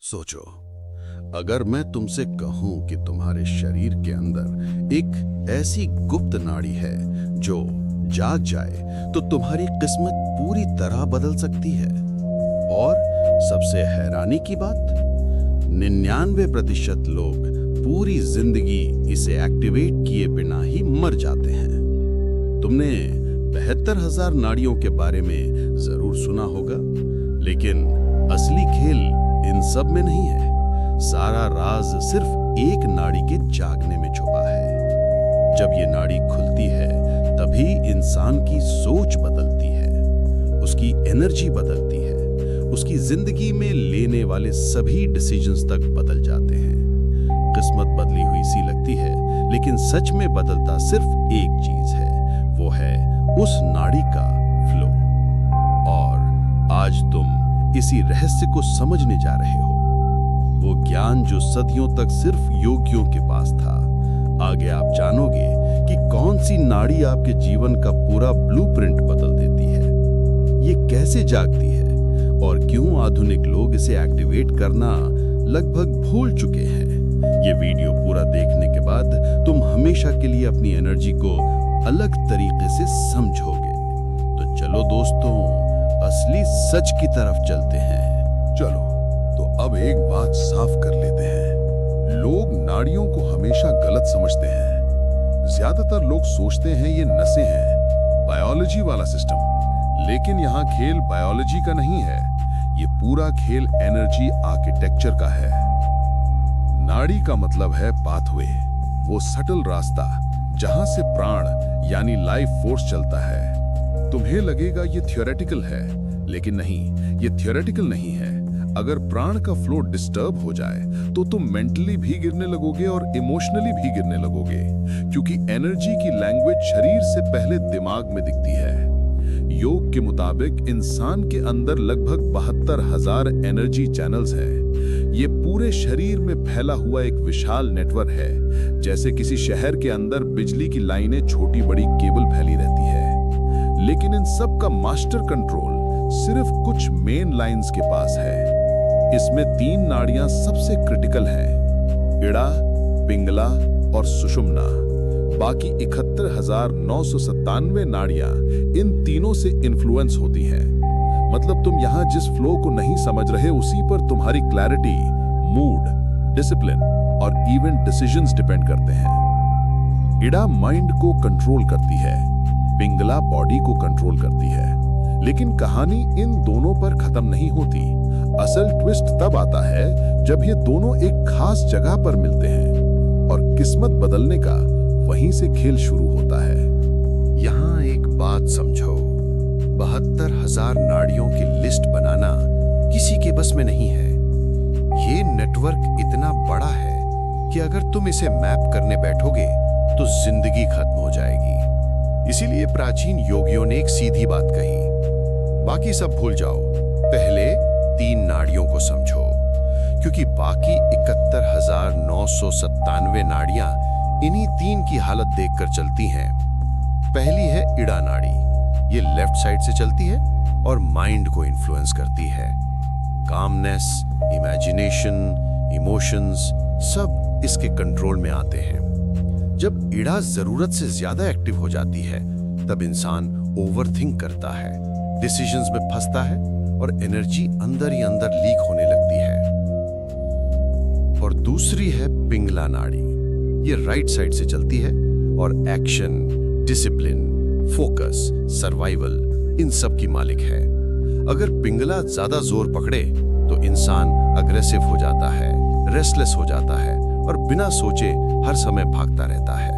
सोचो, अगर मैं तुमसे कहूं कि तुम्हारे शरीर के अंदर एक ऐसी गुप्त नाड़ी है जो जाग जाए तो तुम्हारी किस्मत पूरी तरह बदल सकती है। और सबसे हैरानी की बात, 99% लोग पूरी जिंदगी इसे एक्टिवेट किए बिना ही मर जाते हैं। तुमने 72,000 नाड़ियों के बारे में जरूर सुना होगा, लेकिन असली खेल इन सब में नहीं है। सारा राज सिर्फ एक नाड़ी के जागने में छुपा है। जब ये नाड़ी खुलती है तभी इंसान की सोच बदलती है, उसकी एनर्जी बदलती है, उसकी जिंदगी में लेने वाले सभी डिसीजंस तक बदल जाते हैं। किस्मत बदली हुई सी लगती है, लेकिन सच में बदलता सिर्फ एक चीज है, वो है उस नाड़ी का फ्लो। और आज तुम इसी रहस्य को समझने जा रहे हो, वो ज्ञान जो सदियों तक सिर्फ योगियों के पास था। आगे आप जानोगे कि कौन सी नाड़ी आपके जीवन का पूरा ब्लूप्रिंट बदल देती है, ये कैसे जागती है और क्यों आधुनिक लोग इसे एक्टिवेट करना लगभग भूल चुके हैं। ये वीडियो पूरा देखने के बाद तुम हमेशा के लिए अपनी एनर्जी को अलग तरीके से समझोगे। तो चलो दोस्तों, असली सच की तरफ चलते हैं। चलो, तो अब एक बात साफ कर लेते हैं। लोग नाड़ियों को हमेशा गलत समझते हैं। ज्यादातर लोग सोचते हैं ये नसें हैं, बायोलॉजी वाला सिस्टम। लेकिन यहाँ खेल बायोलॉजी का नहीं है, ये पूरा खेल एनर्जी आर्किटेक्चर का है। नाड़ी का मतलब है पाथवे, वो सटल रास्ता जहां से प्राण यानी लाइफ फोर्स चलता है। तुम्हें लगेगा ये थियोरेटिकल है, लेकिन नहीं, ये थियोरेटिकल नहीं है। अगर प्राण का फ्लो डिस्टर्ब हो जाए तो तुम मेंटली भी गिरने लगोगे और इमोशनली भी गिरने लगोगे, क्योंकि एनर्जी की लैंग्वेज शरीर से पहले दिमाग में दिखती है। योग के मुताबिक इंसान के अंदर लगभग 72,000 एनर्जी चैनल्स हैं। ये पूरे शरीर में फैला हुआ एक विशाल नेटवर्क है। जैसे किसी शहर के अंदर बिजली की लाइनें छोटी बड़ी केबल फैली रहती है, लेकिन इन सब का मास्टर कंट्रोल सिर्फ कुछ मेन लाइंस के पास है। इसमें 3 नाड़ियां सबसे क्रिटिकल हैं, इड़ा, पिंगला और सुषुम्ना। बाकी 71,997 नाड़ियां इन तीनों से इन्फ्लुएंस होती हैं। मतलब तुम यहां जिस फ्लो को नहीं समझ रहे, उसी पर तुम्हारी क्लैरिटी, मूड, डिसिप्लिन और इवन डिसीजंस डिपेंड करते हैं। इड़ा माइंड को कंट्रोल करती है, पिंगला बॉडी को कंट्रोल करती है। लेकिन कहानी इन दोनों पर खत्म नहीं होती। असल ट्विस्ट तब आता है जब ये दोनों एक खास जगह पर मिलते हैं और किस्मत बदलने का वहीं से खेल शुरू होता है। यहाँ एक बात समझो, 72,000 नाड़ियों की लिस्ट बनाना किसी के बस में नहीं है। ये नेटवर्क इतना बड़ा है कि अगर तुम इसे मैप करने बैठोगे तो जिंदगी खत्म हो जाएगी। इसीलिए प्राचीन योगियों ने एक सीधी बात कही, बाकी सब भूल जाओ, पहले 3 नाड़ियों को समझो। क्योंकि बाकी 71,997 नाड़ियां इन्हीं 3 की हालत देखकर चलती हैं। पहली है इड़ा नाड़ी, ये लेफ्ट साइड से चलती है और माइंड को इन्फ्लुएंस करती है। कामनेस, इमेजिनेशन, इमोशंस सब इसके कंट्रोल में आते हैं। जब इड़ा जरूरत से ज्यादा एक्टिव हो जाती है तब इंसान ओवरथिंक करता है, डिसीजंस में फंसता है और एनर्जी अंदर ही अंदर लीक होने लगती है। और दूसरी है पिंगला नाड़ी, ये राइट साइड से चलती है और एक्शन, डिसिप्लिन, फोकस, सर्वाइवल इन सब की मालिक है। अगर पिंगला ज्यादा जोर पकड़े तो इंसान अग्रेसिव हो जाता है, रेस्टलेस हो जाता है और बिना सोचे हर समय भागता रहता है।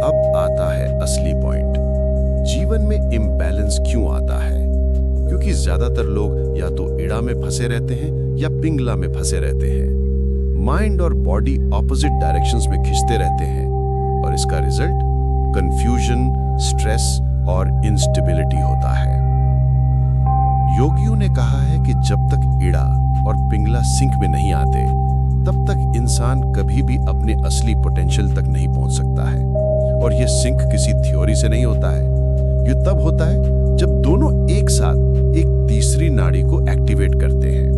अब आता है असली पॉइंट, जीवन में इम्बैलेंस क्यों आता है? क्योंकि ज्यादातर लोग या तो इड़ा में फंसे रहते हैं या पिंगला में फंसे रहते हैं। माइंड और बॉडी ऑपोजिट डायरेक्शंस में खिंचते रहते हैं और इसका रिजल्ट कंफ्यूजन, स्ट्रेस और इंस्टेबिलिटी होता है। योगियों ने कहा है कि जब तक इड़ा और पिंगला सिंक में नहीं आते तब तक इंसान कभी भी अपने असली पोटेंशियल तक नहीं पहुंच सकता है। और यह सिंक किसी थ्योरी से नहीं होता है, ये तब होता है जब दोनों एक साथ एक तीसरी नाड़ी को एक्टिवेट करते हैं।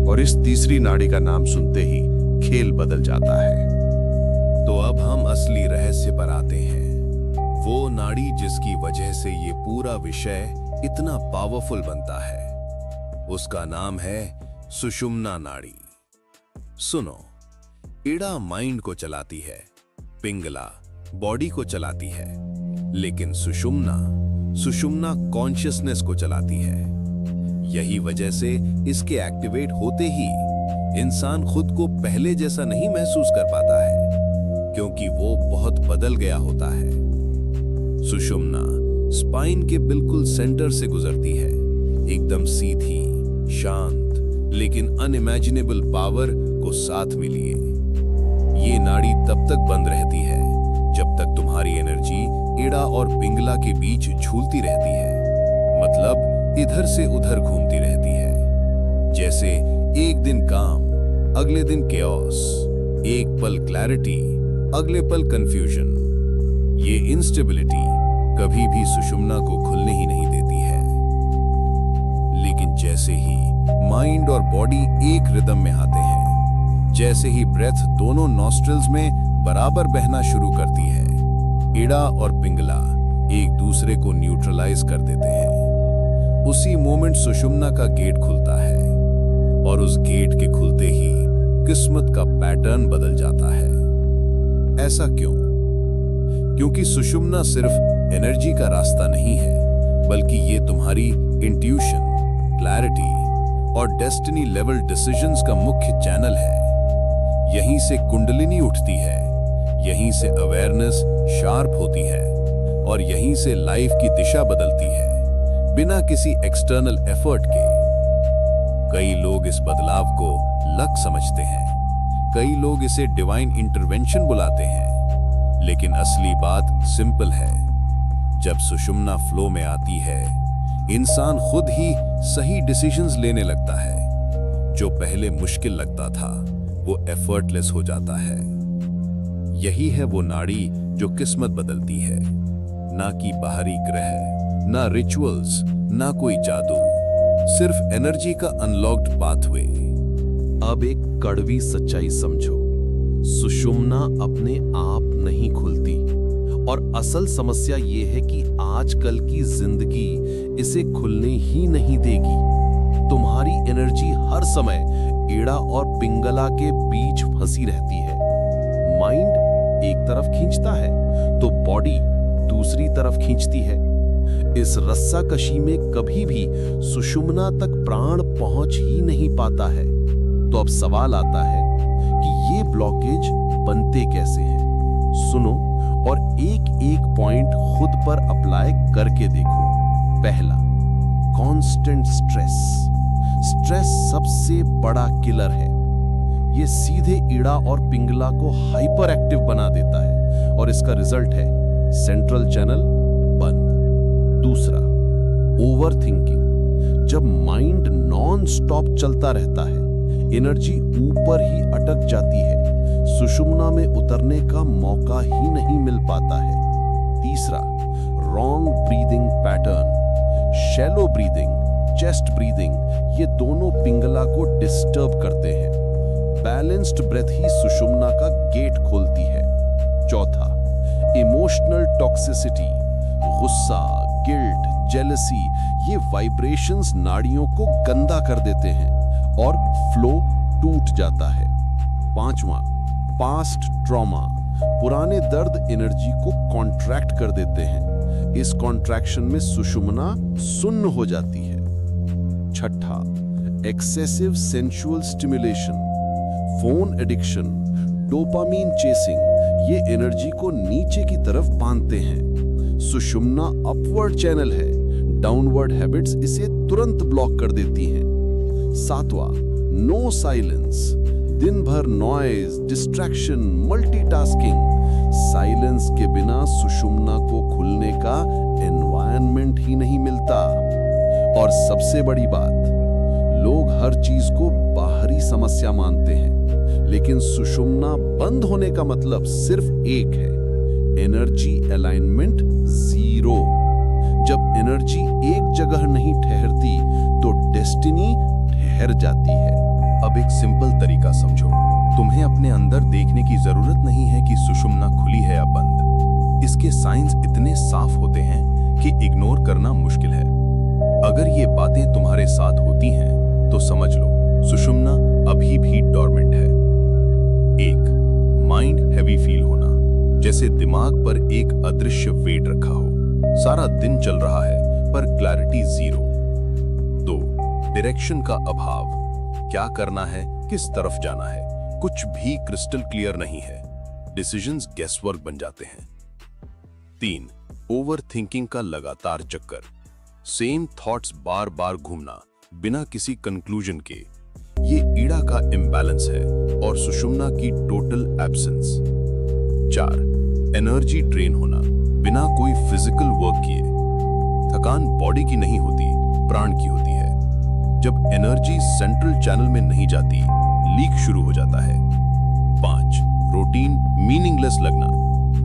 और इस तीसरी नाड़ी का नाम सुनते ही खेल बदल जाता है। तो अब हम असली रहस्य पर आते हैं, वो नाड़ी जिसकी वजह से ये पूरा विषय इतना पावरफुल बनता है। उसका नाम है सुषुम्ना नाड़ी। सुनो, इड़ा माइंड को चलाती है, पिंगला बॉडी को चलाती है, लेकिन सुषुम्ना कॉन्शियसनेस को चलाती है। यही वजह से इसके एक्टिवेट होते ही इंसान खुद को पहले जैसा नहीं महसूस कर पाता है, क्योंकि वो बहुत बदल गया होता है। सुषुम्ना स्पाइन के बिल्कुल सेंटर से गुजरती है, एकदम सीधी, शांत, लेकिन अनइमेजिनेबल पावर को साथ में लिए। ये नाड़ी तब तक बंद रहती है जब तक तुम्हारी एनर्जी इड़ा और पिंगला के बीच झूलती रहती है, मतलब इधर से उधर घूमती रहती है। जैसे एक दिन काम, अगले दिन केओस, एक पल क्लैरिटी, अगले पल कंफ्यूजन। ये इंस्टेबिलिटी कभी भी सुषुम्ना को खुलने ही नहीं देती है। लेकिन जैसे ही माइंड और बॉडी एक रिदम में आते हैं, जैसे ही ब्रेथ दोनों नॉस्ट्रिल्स में बराबर बहना शुरू करती है, इड़ा और पिंगला एक दूसरे को न्यूट्रलाइज कर देते हैं। उसी मोमेंट सुषुम्ना का गेट खुलता है, और उस गेट के खुलते ही किस्मत का पैटर्न बदल जाता है। ऐसा क्यों? क्योंकि सुषुम्ना सिर्फ एनर्जी का रास्ता नहीं है, बल्कि ये तुम्हारी इंट्यूशन, क्लैरिटी और डेस्टिनी लेवल डिसीजंस का मुख्य चैनल है। यहीं से कुंडलिनी उठती है, यहीं से अवेयरनेस शार्प होती है, और यहीं से लाइफ की दिशा बदलती है, बिना किसी एक्सटर्नल एफर्ट के। कई लोग इस बदलाव को लक समझते हैं, कई लोग इसे डिवाइन इंटरवेंशन बुलाते हैं, लेकिन असली बात सिंपल है। जब सुषुम्ना फ्लो में आती है, इंसान खुद ही सही डिसीजंस लेने लगता है। जो पहले मुश्किल लगता था, वो एफर्टलेस हो जाता है। यही है वो नाड़ी जो किस्मत बदलती है। ना कि बाहरी ग्रह, ना रिचुअल्स, ना कोई जादू, सिर्फ एनर्जी का अनलॉक्ड पाथवे। अब एक कड़वी सच्चाई समझो, सुषुम्ना अपने आप नहीं खुलती, और असल समस्या ये है कि आजकल की जिंदगी इसे खुलने ही नहीं देगी। तुम्हारी एनर्जी हर समय इड़ा और पिंगला के बीच फंसी रहती है। माइंड एक तरफ खींचता है तो बॉडी दूसरी तरफ खींचती है। इस रस्साकशी में कभी भी सुषुम्ना तक प्राण पहुंच ही नहीं पाता है। तो अब सवाल आता है कि ये ब्लॉकेज बनते कैसे हैं? सुनो और एक एक पॉइंट खुद पर अप्लाई करके देखो। पहला, कांस्टेंट स्ट्रेस। स्ट्रेस सबसे बड़ा किलर है। ये सीधे इड़ा और पिंगला को हाइपर एक्टिव बना देता है, और इसका रिजल्ट है सेंट्रल चैनल बंद। दूसरा, ओवरथिंकिंग। जब माइंड नॉन स्टॉप चलता रहता है, एनर्जी ऊपर ही अटक जाती है, सुषुम्ना में उतरने का मौका ही नहीं मिल पाता है। तीसरा, wrong breathing pattern. Shallow breathing, chest breathing, ये दोनों पिंगला को डिस्टर्ब करते हैं। बैलेंस्ड ब्रेथ ही सुषुम्ना का गेट खोलती है। चौथा, इमोशनल टॉक्सिसिटी। गुस्सा, गिल्ट, जेलसी, ये वाइब्रेशंस नाड़ियों को गंदा कर देते हैं और फ्लो टूट जाता है। पांचवा, पास्ट ट्रॉमा। पुराने दर्द एनर्जी को कॉन्ट्रैक्ट कर देते हैं। इस कॉन्ट्रैक्शन में सुषुम्ना सुन्न हो जाती है। छठा, excessive sensual stimulation. Phone addiction, dopamine chasing, ये एनर्जी को नीचे की तरफ बांधते हैं। सुषुम्ना अपवर्ड चैनल है, डाउनवर्ड हैबिट्स इसे तुरंत ब्लॉक कर देती हैं। सातवां, नो साइलेंस। दिन भर नॉइज, डिस्ट्रैक्शन, मल्टीटास्किंग। साइलेंस के बिना सुषुम्ना को खुलने का एनवायरनमेंट ही नहीं मिलता। और सबसे बड़ी बात, लोग हर चीज को बाहरी समस्या मानते हैं, लेकिन सुषुम्ना बंद होने का मतलब सिर्फ एक है, एनर्जी अलाइनमेंट जीरो। जब एनर्जी एक जगह नहीं ठहरती तो डेस्टिनी ठहर जाती है। अब एक सिंपल तरीका समझो। तुम्हें अपने अंदर देखने की जरूरत नहीं है कि सुषुम्ना खुली है या बंद। इसके साइंस इतने साफ होते हैं कि इग्नोर करना मुश्किल है। अगर ये बातें तुम्हारे साथ होती हैं तो समझ लो सुषुम्ना अभी भी डॉर्मेंट है। 1. माइंड हैवी फील होना, जैसे दिमाग पर एक अदृश्य वेट रखा हो। सारा दिन चल रहा है पर क्लैरिटी जीरो। 2. डायरेक्शन का अभाव, क्या करना है, किस तरफ जाना है, कुछ भी क्रिस्टल क्लियर नहीं है। डिसीजंस गेसवर्क बन जाते हैं। 3. ओवर थिंकिंग का लगातार चक्कर, सेम थॉट्स बार बार घूमना बिना किसी कंक्लूजन के। ये ईड़ा का इम्बैलेंस है और सुषुम्ना की टोटल एब्सेंस। 4. एनर्जी ड्रेन होना, बिना कोई फिजिकल वर्क किए। थकान बॉडी की नहीं होती, प्राण की होती है। जब एनर्जी सेंट्रल चैनल में नहीं जाती, लीक शुरू हो जाता है। 5. रूटीन मीनिंगलेस लगना,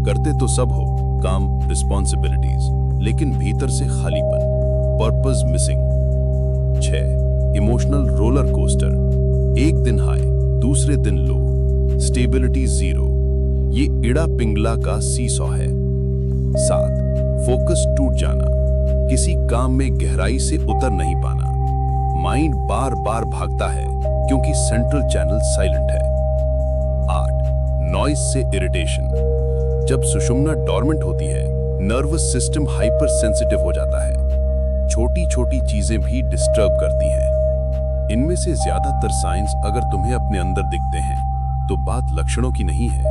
करते तो सब हो, काम, रिस्पॉन्सिबिलिटीज, लेकिन भीतर से खालीपन, purpose missing. 6. Emotional roller coaster, एक दिन हाई, दूसरे दिन लो, स्टेबिलिटी जीरो। ये इड़ा पिंगला का सीसॉ है। 7. फोकस टूट जाना, किसी काम में गहराई से उतर नहीं पाना। माइंड बार बार भागता है क्योंकि सेंट्रल चैनल साइलेंट है। 8. नॉइज से इरिटेशन, जब सुषुम्ना डॉर्मेंट होती है नर्वस सिस्टम हाइपर सेंसिटिव हो जाता है। छोटी छोटी चीजें भी डिस्टर्ब करती हैं। इनमें से ज्यादातर साइंस अगर तुम्हें अपने अंदर दिखते हैं तो बात लक्षणों की नहीं है,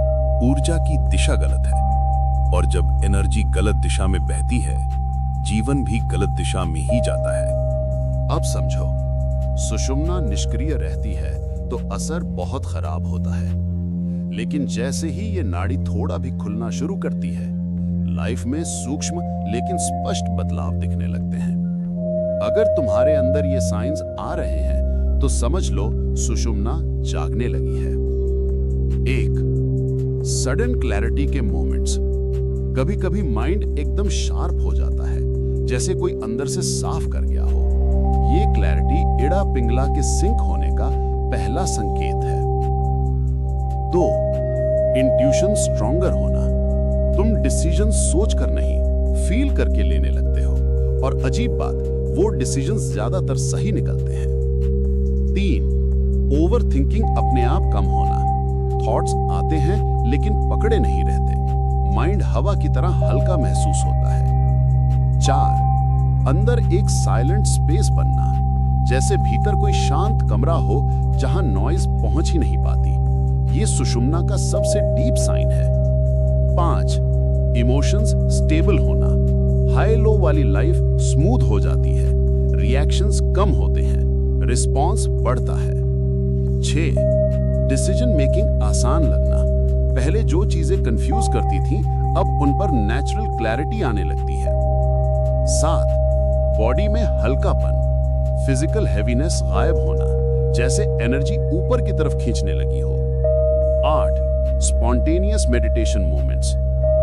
ऊर्जा की दिशा गलत है। और जब एनर्जी गलत दिशा में बहती है, जीवन भी गलत दिशा में ही जाता है। अब समझो, सुषुम्ना निष्क्रिय रहती है तो असर बहुत खराब होता है, लेकिन जैसे ही ये नाड़ी थोड़ा भी खुलना शुरू करती है, लाइफ में सूक्ष्म लेकिन स्पष्ट बदलाव दिखने लगते हैं। अगर तुम्हारे अंदर ये साइंस आ रहे हैं तो समझ लो सुषुम्ना जागने लगी है। 1. सडन क्लैरिटी के मोमेंट्स, कभी कभी माइंड एकदम शार्प हो जाता है, जैसे कोई अंदर से साफ कर गया हो। ये क्लैरिटी इड़ा पिंगला के सिंक होने का पहला संकेत है। 2. इंट्यूशन स्ट्रॉन्गर होना, तुम डिसीजन सोच कर नहीं, फील करके लेने लगते हो, और अजीब बात, वो डिसीजंस ज्यादातर सही निकलते हैं। 3. ओवर थिंकिंग अपने आप कम होना, थॉट्स आते हैं लेकिन पकड़े नहीं रहते, माइंड हवा की तरह हल्का महसूस होता है। 4. अंदर एक साइलेंट स्पेस बनना, जैसे भीतर कोई शांत कमरा हो जहां नॉइज पहुंच ही नहीं पाती। ये सुषुम्ना का सबसे डीप साइन है। 5. इमोशंस स्टेबल होना, हाई लो वाली लाइफ स्मूथ हो जाती है, रिएक्शंस कम होते हैं, रिस्पॉन्स बढ़ता है। 6. डिसीजन मेकिंग आसान लगना, पहले जो चीजें कंफ्यूज करती थी अब उन पर नेचुरल क्लैरिटी आने लगती है। 7. बॉडी में हल्कापन, फिजिकल हैवीनेस गायब होना, जैसे एनर्जी ऊपर की तरफ खींचने लगी हो। 8. स्पॉन्टेनियस मेडिटेशन मोमेंट्स,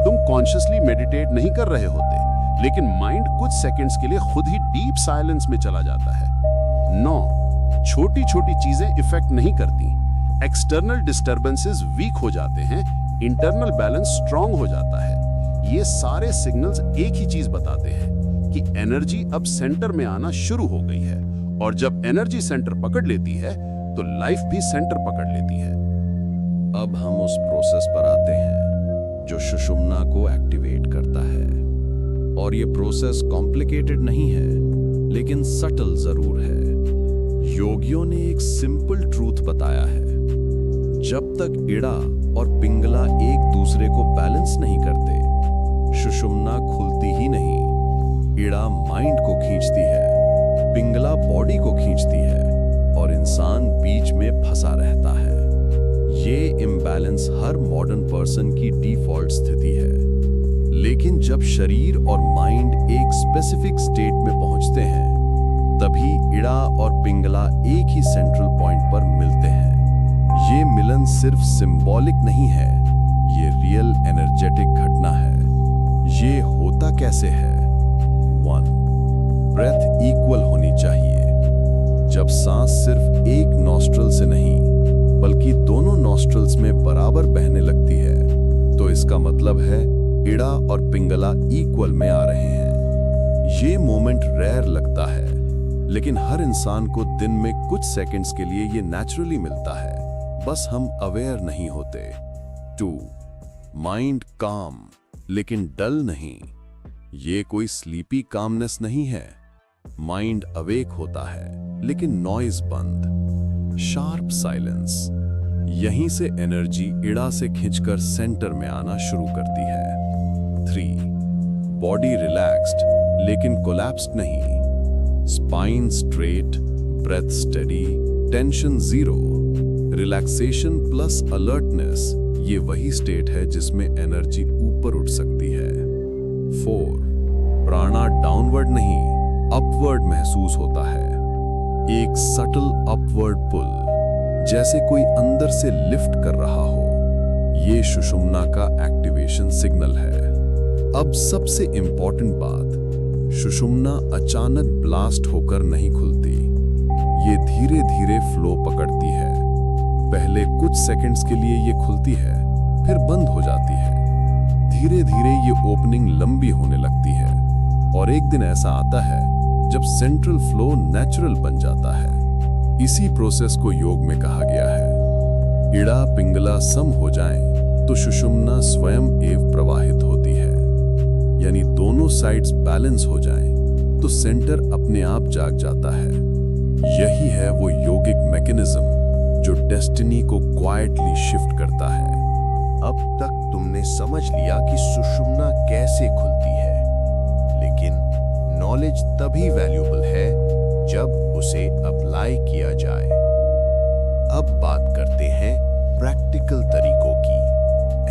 तुम कॉन्शियसली मेडिटेट नहीं कर रहे होते, लेकिन माइंड कुछ सेकंड्स के लिए खुद ही डीप साइलेंस में चला जाता है। 9. छोटी छोटी चीजें इफेक्ट नहीं करती, एक्सटर्नल डिस्टर्बेंसेस वीक हो जाते हैं, इंटरनल बैलेंस स्ट्रांग हो जाता है। ये सारे सिग्नल्स एक ही चीज बताते हैं कि एनर्जी अब सेंटर में आना शुरू हो गई है, और जब एनर्जी सेंटर पकड़ लेती है तो लाइफ भी सेंटर पकड़ लेती है। अब हम उस प्रोसेस पर आते हैं जो सुषुम्ना को एक्टिवेट करता है। और ये प्रोसेस कॉम्प्लिकेटेड नहीं है, लेकिन सटल जरूर है। योगियों ने एक सिंपल ट्रूथ बताया है, जब तक इड़ा और पिंगला एक दूसरे को बैलेंस नहीं करते, सुषुम्ना खुलती ही नहीं। इड़ा माइंड को खींचती है, पिंगला बॉडी को खींचती है, और इंसान बीच में फंसा रहता है। ये इम्बैलेंस हर मॉडर्न पर्सन की डिफॉल्ट स्थिति है, लेकिन जब शरीर और माइंड एक स्पेसिफिक स्टेट में पहुंचते हैं, तभी इड़ा और पिंगला एक ही सेंट्रल पॉइंट पर मिलते हैं। ये मिलन सिर्फ सिंबॉलिक नहीं है, ये रियल एनर्जेटिक घटना है। ये होता कैसे है? 1. ब्रेथ इक्वल होनी चाहिए। जब सांस सिर्फ एक नॉस्ट्रल से नहीं बल्कि दोनों नॉस्ट्रल्स में बराबर बहने लगती है तो इसका मतलब है इड़ा और पिंगला इक्वल में आ रहे हैं। ये मोमेंट रेयर लगता है लेकिन हर इंसान को दिन में कुछ सेकंड्स के लिए ये नेचुरली मिलता है, बस हम अवेयर नहीं होते। 2. माइंड काम लेकिन डल नहीं। ये कोई स्लीपी कामनेस नहीं है। माइंड अवेक होता है लेकिन नॉइज बंद, शार्प साइलेंस। यहीं से एनर्जी इड़ा से खिंचकर सेंटर में आना शुरू करती है। 3. बॉडी रिलैक्स्ड लेकिन कोलैप्स्ड नहीं। Spine straight, breath steady, tension zero. Relaxation plus alertness, ये वही स्टेट है जिसमें एनर्जी ऊपर उठ सकती है। 4. प्राणा डाउनवर्ड नहीं, अपवर्ड महसूस होता है। एक सटल अपवर्ड पुल, जैसे कोई अंदर से लिफ्ट कर रहा हो। ये सुषुम्ना का एक्टिवेशन सिग्नल है। अब सबसे इंपॉर्टेंट बात, सुषुम्ना अचानक ब्लास्ट होकर नहीं खुलती। ये धीरे धीरे फ्लो पकड़ती है। पहले कुछ सेकंड्स के लिए ये खुलती है, फिर बंद हो जाती है। धीरे धीरे ये ओपनिंग लंबी होने लगती है और एक दिन ऐसा आता है जब सेंट्रल फ्लो नेचुरल बन जाता है। इसी प्रोसेस को योग में कहा गया है। इड़ा पिंगला सम हो जाएं तो सुषुम्ना स्वयं एव प्रवाहित होती है, यानी दोनों साइड्स बैलेंस हो जाएं तो सेंटर अपने आप जाग जाता है। यही है वो योगिक मैकेनिज्म जो डेस्टिनी को क्वाइटली शिफ्ट करता है। अब तक तुमने समझ लिया कि सुषुम्ना कैसे खुलती है, लेकिन नॉलेज तभी वैल्यूएबल है जब उसे अप्लाई किया जाए। अब बात करते हैं प्रैक्टिकल तरीकों की,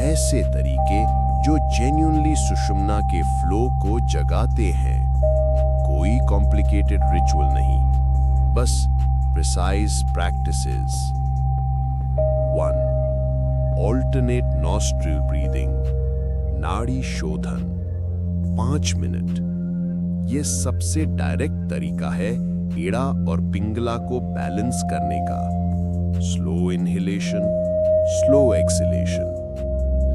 ऐसे तरीके जो जेन्युइनली सुषुम्ना के फ्लो को जगाते हैं। कोई कॉम्प्लिकेटेड रिचुअल नहीं, बस precise practices. 1. Alternate nostril breathing, नाड़ी शोधन 5 मिनट। यह सबसे डायरेक्ट तरीका है इड़ा और पिंगला को बैलेंस करने का। Slow inhalation, slow exhalation,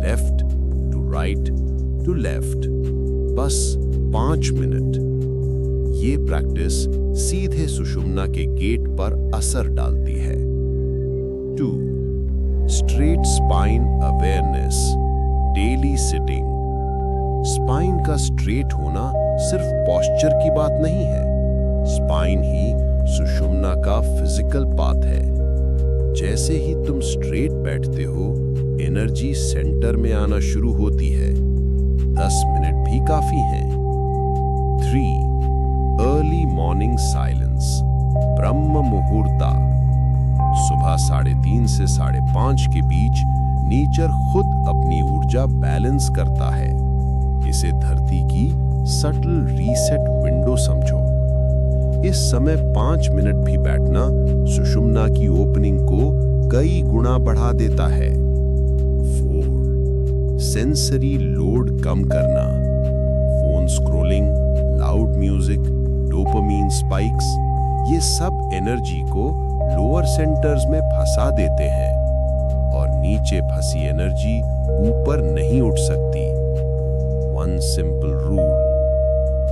left to right to left, बस 5 मिनट। ये प्रैक्टिस सीधे सुषुम्ना के गेट पर असर डालती है। 2. Straight spine awareness, daily sitting. Spine का स्ट्रेट होना सिर्फ पॉस्चर की बात नहीं है। स्पाइन ही सुषुम्ना का फिजिकल पाथ है। जैसे ही तुम स्ट्रेट बैठते हो, एनर्जी सेंटर में आना शुरू होती है। 10 मिनट भी काफी हैं। 3. अर्ली मॉर्निंग साइलेंस, ब्रह्म मुहूर्ता। सुबह 3:30 से 5:30 के बीच नेचर खुद अपनी ऊर्जा बैलेंस करता है। इसे धरती की सटल रीसेट विंडो समझो। इस समय 5 मिनट भी बैठना सुषुम्ना की ओपनिंग को कई गुना बढ़ा देता है। 4. सेंसरी लोड कम करना। Phone scrolling, loud music, dopamine spikes, ये सब एनर्जी को लोअर सेंटर्स में फंसा देते हैं और नीचे फंसी एनर्जी ऊपर नहीं उठ सकती। 1 सिंपल रूल,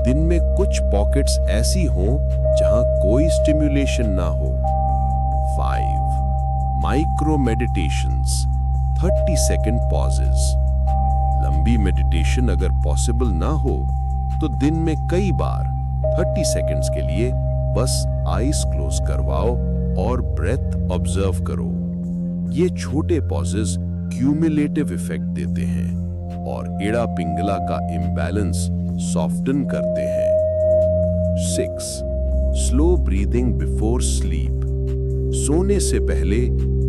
दिन में कुछ पॉकेट्स ऐसी हों जहां कोई स्टिम्युलेशन ना हो। 5. Micro meditations, 30 second pauses. लंबी मेडिटेशन अगर पॉसिबल ना हो तो दिन में कई बार 30 सेकंड्स के लिए बस आईज क्लोज करवाओ और ब्रेथ ऑब्जर्व करो। ये छोटे पॉजेस क्यूमुलेटिव इफेक्ट देते हैं और इड़ा पिंगला का इम्बैलेंस सॉफ्टन करते हैं। 6. स्लो ब्रीदिंग बिफोर स्लीप, सोने से पहले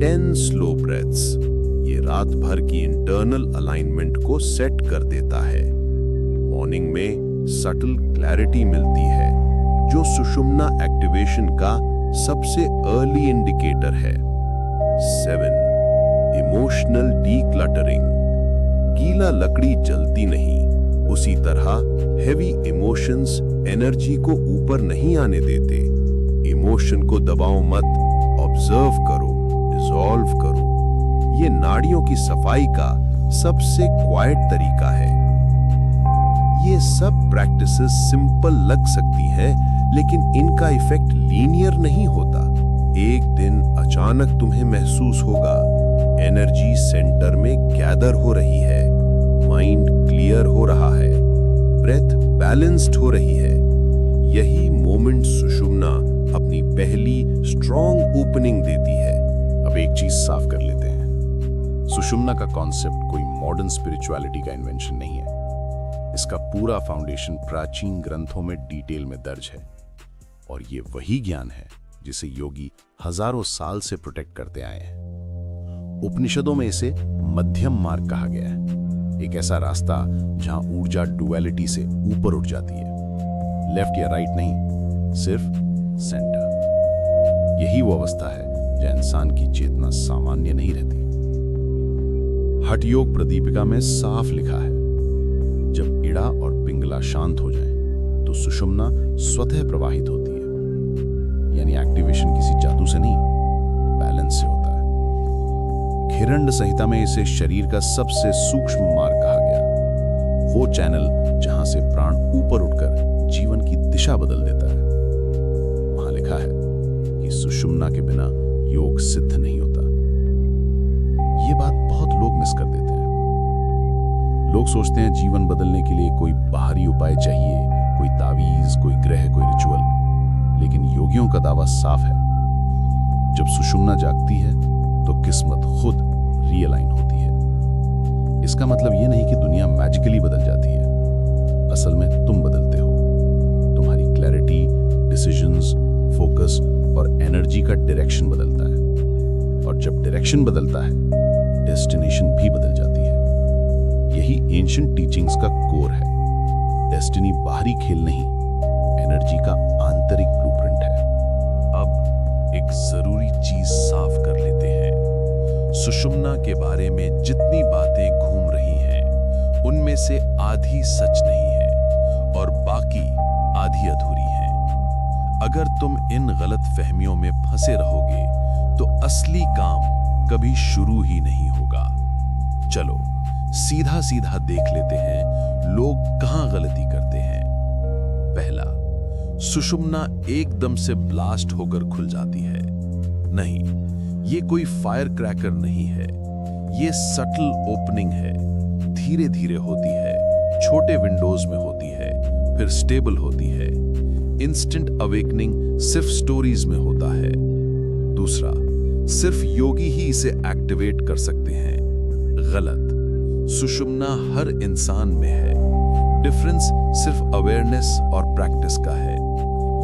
10 स्लो ब्रेथ्स। ये रात भर की इंटरनल अलाइनमेंट को सेट कर देता है। मॉर्निंग में सटल क्लैरिटी मिलती है जो सुषुम्ना एक्टिवेशन का सबसे अर्ली इंडिकेटर है। 7. इमोशनल डीक्लटरिंग, गीला लकड़ी जलती नहीं, उसी तरह हेवी इमोशंस एनर्जी को ऊपर नहीं आने देते। इमोशन को दबाओ मत, ऑब्जर्व करो, डिसॉल्व करो। ये नाड़ियों की सफाई का सबसे क्वाइट तरीका है। ये सब प्रैक्टिसेस सिंपल लग सकती है, लेकिन इनका इफेक्ट लीनियर नहीं होता। एक दिन अचानक तुम्हें महसूस होगा एनर्जी सेंटर में गैदर हो रही है, माइंड क्लियर हो रहा है, ब्रेथ बैलेंस्ड हो रही है। यही मोमेंट सुषुम्ना अपनी पहली स्ट्रॉन्ग ओपनिंग देती है। अब एक चीज साफ कर लेते हैं, सुषुम्ना का कॉन्सेप्ट कोई मॉडर्न स्पिरिचुअलिटी का इन्वेंशन नहीं है। इसका पूरा फाउंडेशन प्राचीन ग्रंथों में डिटेल में दर्ज है, और ये वही ज्ञान है जिसे योगी हजारों साल से प्रोटेक्ट करते आए हैं। उपनिषदों में इसे मध्यम मार्ग कहा गया है, एक ऐसा रास्ता जहां ऊर्जा डुअलिटी से ऊपर उठ जाती है, लेफ्ट या राइट नहीं, सिर्फ सेंटर। यही वो अवस्था है जहां इंसान की चेतना सामान्य नहीं रहती। हठ योग प्रदीपिका में साफ लिखा है, जब इड़ा और पिंगला शांत हो जाए तो सुषुम्ना स्वतः प्रवाहित होती है। यानी एक्टिवेशन किसी जादू से नहीं, बैलेंस से होता है। खिरंड संहिता में इसे शरीर का सबसे सूक्ष्म मार्ग कहा गया, वो चैनल जहां से प्राण ऊपर उठकर जीवन की दिशा बदल देता है। वहां लिखा है कि सुषुम्ना के बिना योग सिद्ध नहीं होता। ये बात बहुत लोग मिस कर देते हैं। लोग सोचते हैं जीवन बदलने के लिए कोई बाहरी उपाय चाहिए, कोई तावीज, कोई ग्रह, कोई रिचुअल। लेकिन योगियों का दावा साफ है, जब सुषुम्ना जागती है तो किस्मत खुद रियलाइन होती है। इसका मतलब यह नहीं कि दुनिया मैजिकली बदल जाती है, असल में तुम बदलते हो। तुम्हारी क्लैरिटी, डिसीजंस, फोकस और एनर्जी का डायरेक्शन बदलता है, और जब डायरेक्शन बदलता है डेस्टिनेशन भी बदल जाती है। यही एंशिएंट टीचिंग्स का कोर है। डेस्टिनी बाहरी खेल नहीं, एनर्जी का आंतरिक ब्लूप्रिंट है। अब एक जरूरी चीज साफ कर लेते हैं। सुषुम्ना के बारे में जितनी बातें घूम रही हैं, उनमें से आधी सच नहीं है और बाकी आधी अधूरी है। अगर तुम इन गलत फहमियों में फंसे रहोगे तो असली काम कभी शुरू ही नहीं होगा। चलो सीधा सीधा देख लेते हैं लोग कहां गलती करते हैं। पहला, सुषुम्ना एकदम से ब्लास्ट होकर खुल जाती है। नहीं, ये कोई फायर क्रैकर नहीं है, ये सटल ओपनिंग है। धीरे धीरे होती है, छोटे विंडोज में होती है, फिर स्टेबल होती है। इंस्टेंट अवेकनिंग सिर्फ स्टोरीज में होता है। दूसरा, सिर्फ योगी ही इसे एक्टिवेट कर सकते हैं। गलत। सुषुम्ना हर इंसान में है। डिफरेंस सिर्फ अवेयरनेस और प्रैक्टिस का है।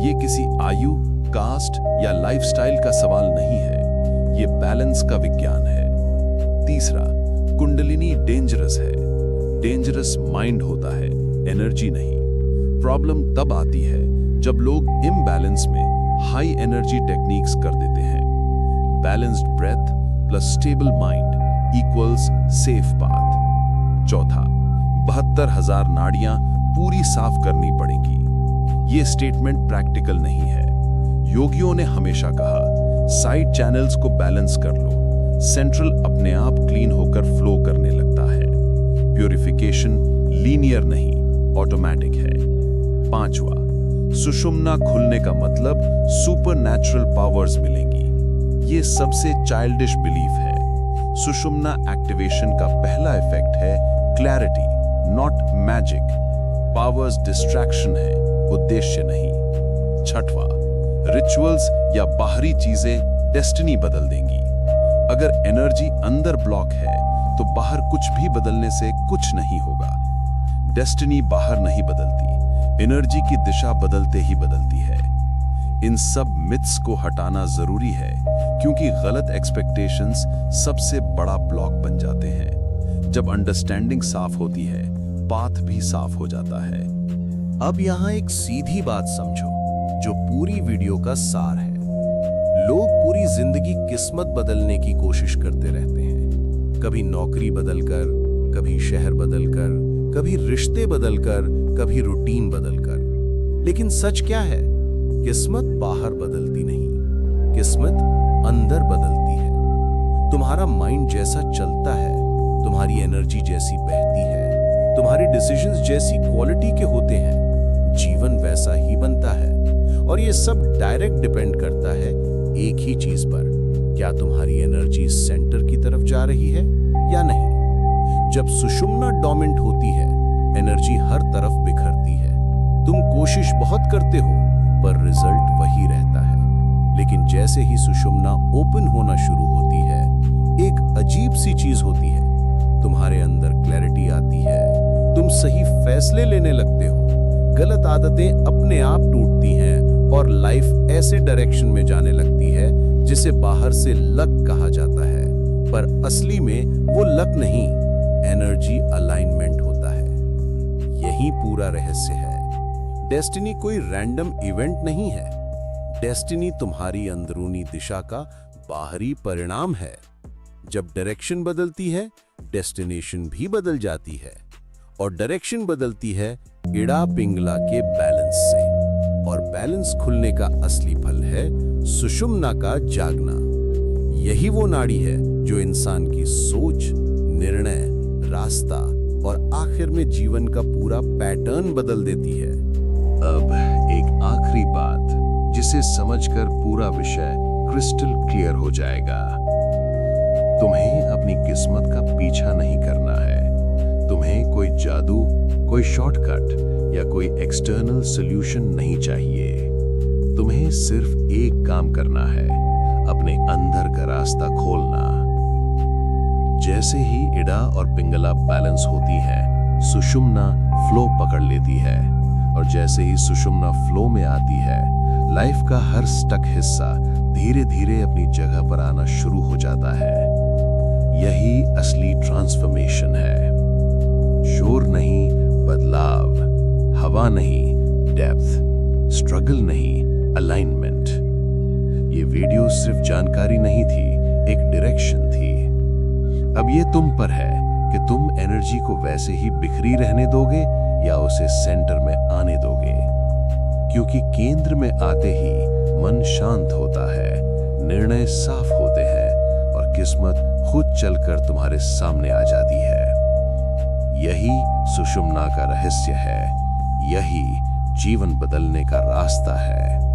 ये किसी आयु, कास्ट या लाइफस्टाइल का सवाल नहीं है, ये बैलेंस का विज्ञान है। तीसरा, कुंडलिनी डेंजरस है। डेंजरस माइंड होता है, एनर्जी नहीं। प्रॉब्लम तब आती है जब लोग इम्बैलेंस में हाई एनर्जी टेक्निक्स कर देते हैं। Balanced breath plus stable mind equals safe path. चौथा, 72,000 नाड़ियां पूरी साफ करनी पड़ेंगी। ये स्टेटमेंट प्रैक्टिकल नहीं है। योगियों ने हमेशा कहा, साइड चैनल्स को बैलेंस कर लो, सेंट्रल अपने आप क्लीन होकर फ्लो करने लगता है। प्यूरिफिकेशन लीनियर नहीं, ऑटोमेटिक है। पांचवा, सुषुम्ना खुलने का मतलब सुपरनैचुरल पावर्स मिलेंगी। ये सबसे चाइल्डिश बिलीफ है। सुषुम्ना एक्टिवेशन का पहला इफेक्ट है clarity, not magic. Powers distraction है, उद्देश्य नहीं। छठवां, रिचुअल्स या बाहरी चीजें डेस्टिनी बदल देंगी। अगर एनर्जी अंदर ब्लॉक है तो बाहर कुछ भी बदलने से कुछ नहीं होगा। डेस्टिनी बाहर नहीं बदलती, एनर्जी की दिशा बदलते ही बदलती है। इन सब मिथ्स को हटाना जरूरी है, क्योंकि गलत एक्सपेक्टेशंस सबसे बड़ा ब्लॉक बन जाते हैं। जब अंडरस्टैंडिंग साफ होती है, पाथ भी साफ हो जाता है। अब यहाँ एक सीधी बात समझो, जो पूरी वीडियो का सार है। लोग पूरी जिंदगी किस्मत बदलने की कोशिश करते रहते हैं। कभी नौकरी बदलकर, कभी शहर बदलकर, कभी रिश्ते बदलकर, कभी रूटीन बदलकर। लेकिन सच क्या है? किस्मत बाहर बदलती नहीं, किस्मत अंदर बदलती है। तुम्हारा माइंड जैसा चलता है, तुम्हारी एनर्जी जैसी बहती है, तुम्हारे डिसीजंस जैसी क्वालिटी के होते हैं, जीवन वैसा ही बनता है। और ये सब डायरेक्ट डिपेंड करता है एक ही चीज पर, क्या तुम्हारी एनर्जी सेंटर की तरफ जा रही है या नहीं। जब सुषुम्ना डोमिनेंट होती है, एनर्जी हर तरफ बिखरती है। तुम कोशिश बहुत करते हो पर रिजल्ट वही रहता है। लेकिन जैसे ही सुषुम्ना ओपन होना शुरू होती है, एक अजीब सी चीज होती है, तुम्हारे अंदर क्लैरिटी आती है, तुम सही फैसले लेने लगते हो, गलत आदतें अपने आप टूटती हैं और लाइफ ऐसे डायरेक्शन में जाने लगती है जिसे बाहर से लक कहा जाता है, पर असली में वो लक नहीं, एनर्जी अलाइनमेंट होता है। यही पूरा रहस्य है। डेस्टिनी कोई रैंडम इवेंट नहीं है, डेस्टिनी तुम्हारी अंदरूनी दिशा का बाहरी परिणाम है। जब डायरेक्शन बदलती है, डेस्टिनेशन भी बदल जाती है। और डायरेक्शन बदलती है इड़ा पिंगला के बैलेंस से, और बैलेंस खुलने का असली फल है सुषुम्ना का जागना। यही वो नाड़ी है जो इंसान की सोच, निर्णय, रास्ता और आखिर में जीवन का पूरा पैटर्न बदल देती है। अब एक आखिरी बात जिसे समझकर पूरा विषय क्रिस्टल क्लियर हो जाएगा। तुम्हें अपनी किस्मत का पीछा नहीं करना है। तुम्हें कोई जादू, कोई शॉर्टकट या कोई एक्सटर्नल सॉल्यूशन नहीं चाहिए। तुम्हें सिर्फ एक काम करना है, अपने अंदर का रास्ता खोलना। जैसे ही इड़ा और पिंगला बैलेंस होती है, सुषुम्ना फ्लो पकड़ लेती है, और जैसे ही सुषुम्ना फ्लो में आती है, लाइफ का हर स्टक हिस्सा धीरे धीरे अपनी जगह पर आना शुरू हो जाता है। यही असली ट्रांसफॉर्मेशन है। शोर नहीं, बदलाव। हवा नहीं, डेप्थ। स्ट्रगल नहीं, अलाइनमेंट। ये वीडियो सिर्फ जानकारी नहीं थी, एक डायरेक्शन थी। अब ये तुम पर है कि तुम एनर्जी को वैसे ही बिखरी रहने दोगे या उसे सेंटर में आने दोगे। क्योंकि केंद्र में आते ही मन शांत होता है, निर्णय साफ होते हैं और किस्मत खुद चलकर तुम्हारे सामने आ जाती है। यही सुषुम्ना का रहस्य है, यही जीवन बदलने का रास्ता है।